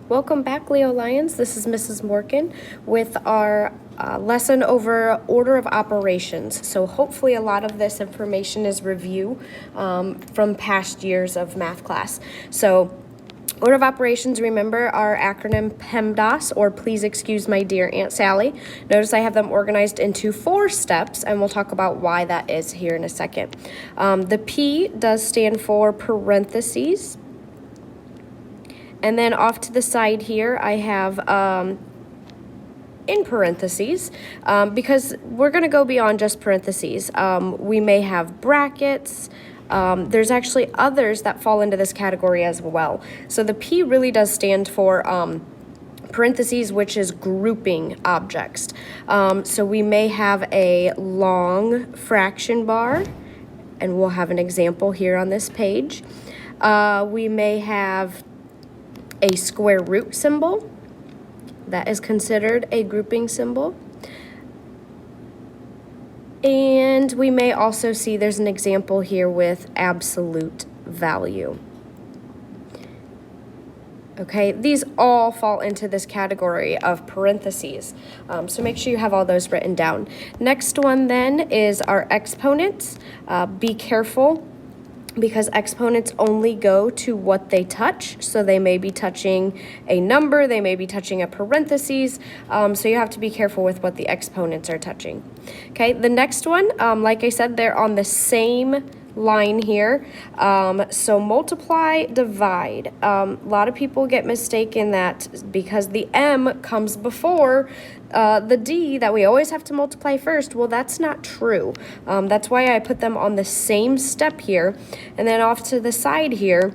Welcome back, Leo Lions. This is Mrs. Morgan with our lesson over order of operations. So hopefully a lot of this information is review from past years of math class. So order of operations, remember our acronym PEMDAS, or Please Excuse My Dear Aunt Sally. Notice I have them organized into 4 steps, and we'll talk about why that is here in a second. The P does stand for parentheses. And then off to the side here, I have in parentheses, because we're going to go beyond just parentheses. We may have brackets. There's actually others that fall into this category as well. So the P really does stand for parentheses, which is grouping objects. So we may have a long fraction bar, and we'll have an example here on this page. We may have a square root symbol. That is considered a grouping symbol. And we may also see there's an example here with absolute value. Okay, these all fall into this category of parentheses. So make sure you have all those written down. Next one then is our exponents. Be careful, because exponents only go to what they touch. So they may be touching a number, they may be touching a parentheses. So you have to be careful with what the exponents are touching. Okay, the next one, like I said, they're on the same line here. So multiply, divide. A lot of people get mistaken that because the M comes before the D, that we always have to multiply first. Well, that's not true. That's why I put them on the same step here. And then off to the side here,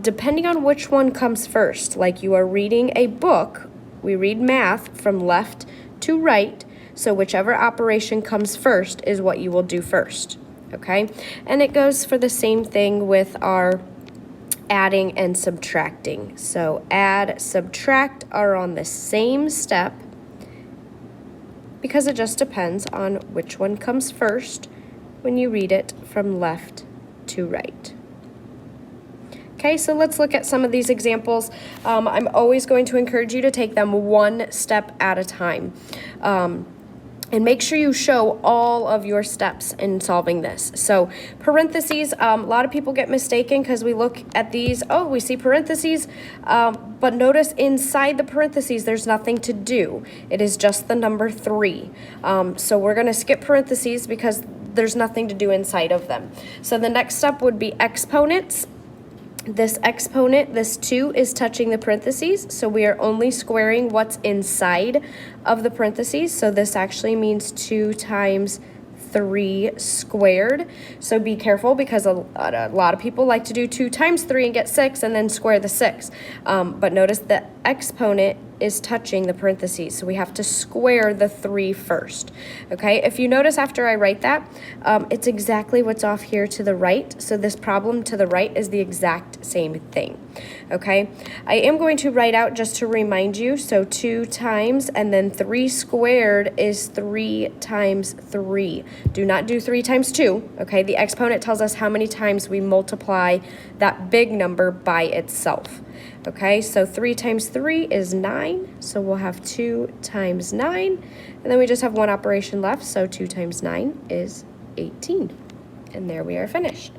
depending on which one comes first, like you are reading a book, we read math from left to right. So whichever operation comes first is what you will do first. Okay, and it goes for the same thing with our adding and subtracting. So add, subtract are on the same step because it just depends on which one comes first when you read it from left to right. Okay, so let's look at some of these examples. I'm always going to encourage you to take them one step at a time. And make sure you show all of your steps in solving this. So parentheses, a lot of people get mistaken because we look at these, oh, we see parentheses, but notice inside the parentheses there's nothing to do. It is just the number 3. So we're going to skip parentheses because there's nothing to do inside of them. So the next step would be exponents. This exponent, this 2, is touching the parentheses, so we are only squaring what's inside of the parentheses. So this actually means 2 times 3 squared. So be careful, because a lot of people like to do 2 times 3 and get 6 and then square the 6. But notice the exponent is touching the parentheses, so we have to square the 3 first. Okay, if you notice after I write that, it's exactly what's off here to the right. So this problem to the right is the exact same thing. Okay, I am going to write out just to remind you. So 2 times and then 3 squared is 3 times 3. Do not do 3 times 2. Okay, the exponent tells us how many times we multiply that big number by itself. Okay, so 3 times 3 is 9, so we'll have 2 times 9, and then we just have one operation left, so 2 times 9 is 18, and there we are finished.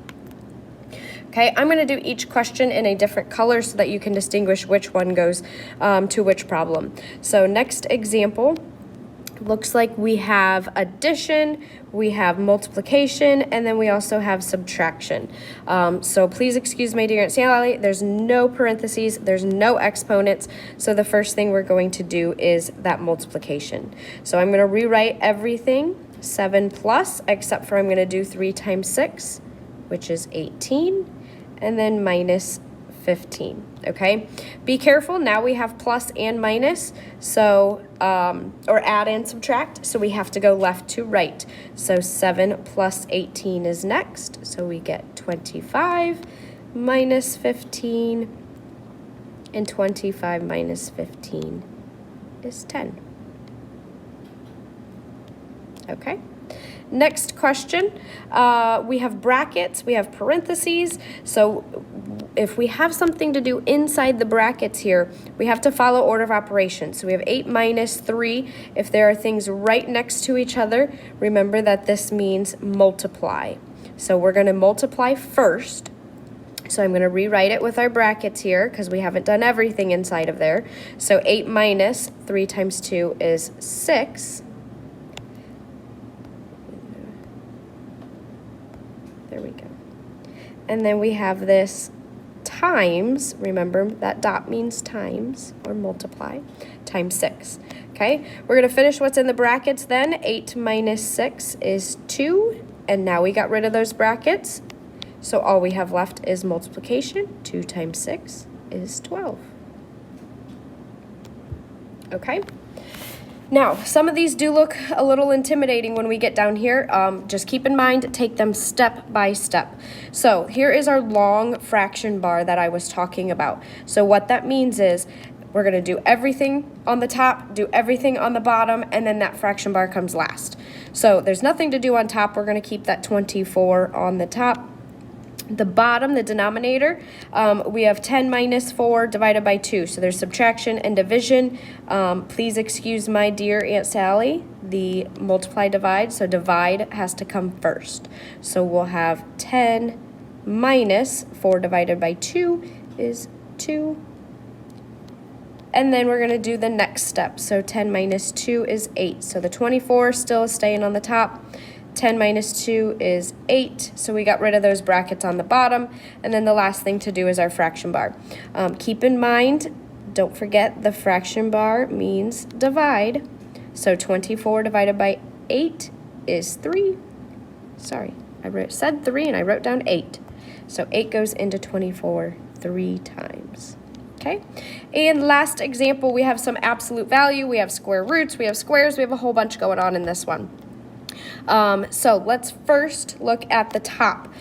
Okay, I'm going to do each question in a different color so that you can distinguish which one goes to which problem. So next example looks like we have addition, we have multiplication, and then we also have subtraction. So please excuse my dear Aunt Sally, there's no parentheses, there's no exponents, so the first thing we're going to do is that multiplication. So I'm going to rewrite everything 7 plus, except for I'm going to do 3 times 6, which is 18, and then minus 15. Okay, be careful, now we have plus and minus, so or add and subtract, so we have to go left to right. So 7 plus 18 is next, so we get 25 minus 15, and 25 minus 15 is 10. Okay, next question, we have brackets, we have parentheses, so if we have something to do inside the brackets here, we have to follow order of operations. So we have 8 minus 3. If there are things right next to each other, remember that this means multiply. So we're going to multiply first. So I'm going to rewrite it with our brackets here because we haven't done everything inside of there. So 8 minus 3 times 2 is 6. There we go. And then we have this times, remember that dot means times or multiply, times 6. Okay, we're going to finish what's in the brackets then. 8 minus 6 is 2. And now we got rid of those brackets. So all we have left is multiplication. 2 times 6 is 12. Okay? Now, some of these do look a little intimidating when we get down here. Just keep in mind, take them step by step. So here is our long fraction bar that I was talking about. So what that means is we're going to do everything on the top, do everything on the bottom, and then that fraction bar comes last. So there's nothing to do on top. We're going to keep that 24 on the top. The bottom, the denominator, we have 10 minus 4 divided by 2. So there's subtraction and division. Please excuse my dear Aunt Sally, the multiply divide. So divide has to come first. So we'll have 10 minus 4 divided by 2 is 2. And then we're going to do the next step. So 10 minus 2 is 8. So the 24 still is staying on the top. 10 minus 2 is 8, so we got rid of those brackets on the bottom. And then the last thing to do is our fraction bar. Keep in mind, don't forget the fraction bar means divide. So 24 divided by 8 is 3. Sorry, said 3 and I wrote down 8. So 8 goes into 24 3 times. Okay, and last example, we have some absolute value, we have square roots, we have squares, we have a whole bunch going on in this one. So let's first look at the top.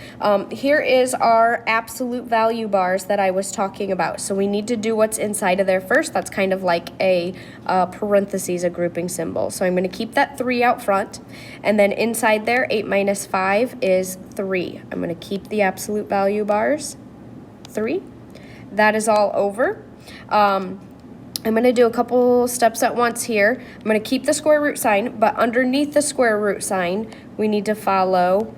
Here is our absolute value bars that I was talking about. So we need to do what's inside of there first. That's kind of like a parentheses, a grouping symbol. So I'm going to keep that 3 out front. And then inside there, 8 minus 5 is 3. I'm going to keep the absolute value bars, 3. That is all over. I'm going to do a couple steps at once here. I'm going to keep the square root sign, but underneath the square root sign, we need to follow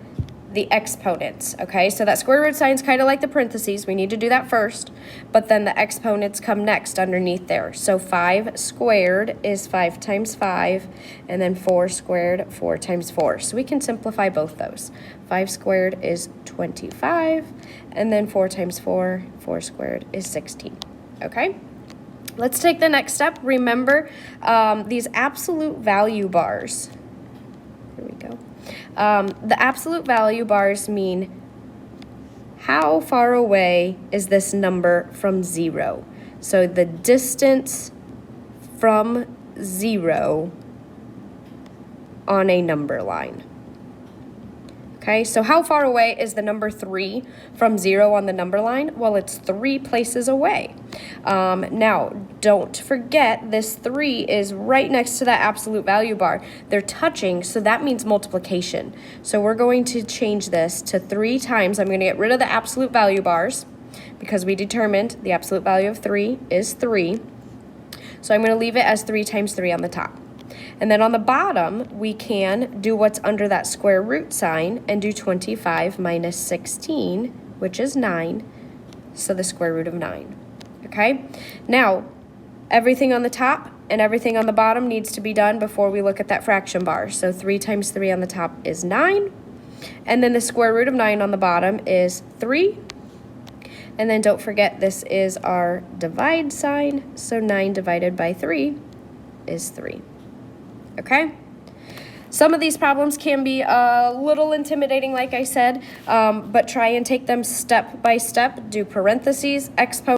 the exponents, okay? So that square root sign is kind of like the parentheses. We need to do that first, but then the exponents come next underneath there. So 5 squared is 5 times 5, and then 4 squared, 4 times 4. So we can simplify both those. 5 squared is 25, and then 4 times 4, 4 squared is 16, okay? Let's take the next step. Remember these absolute value bars. Here we go. The absolute value bars mean how far away is this number from 0. So the distance from 0 on a number line. Okay, so how far away is the number 3 from 0 on the number line? Well, it's 3 places away. Now, don't forget this 3 is right next to that absolute value bar. They're touching, so that means multiplication. So we're going to change this to 3 times. I'm going to get rid of the absolute value bars because we determined the absolute value of 3 is 3. So I'm going to leave it as 3 times 3 on the top. And then on the bottom, we can do what's under that square root sign and do 25 minus 16, which is 9, so the square root of 9, okay? Now, everything on the top and everything on the bottom needs to be done before we look at that fraction bar. So 3 times 3 on the top is 9, and then the square root of 9 on the bottom is 3. And then don't forget, this is our divide sign, so 9 divided by 3 is 3. Okay? Some of these problems can be a little intimidating, like I said, but try and take them step by step. Do parentheses, exponents.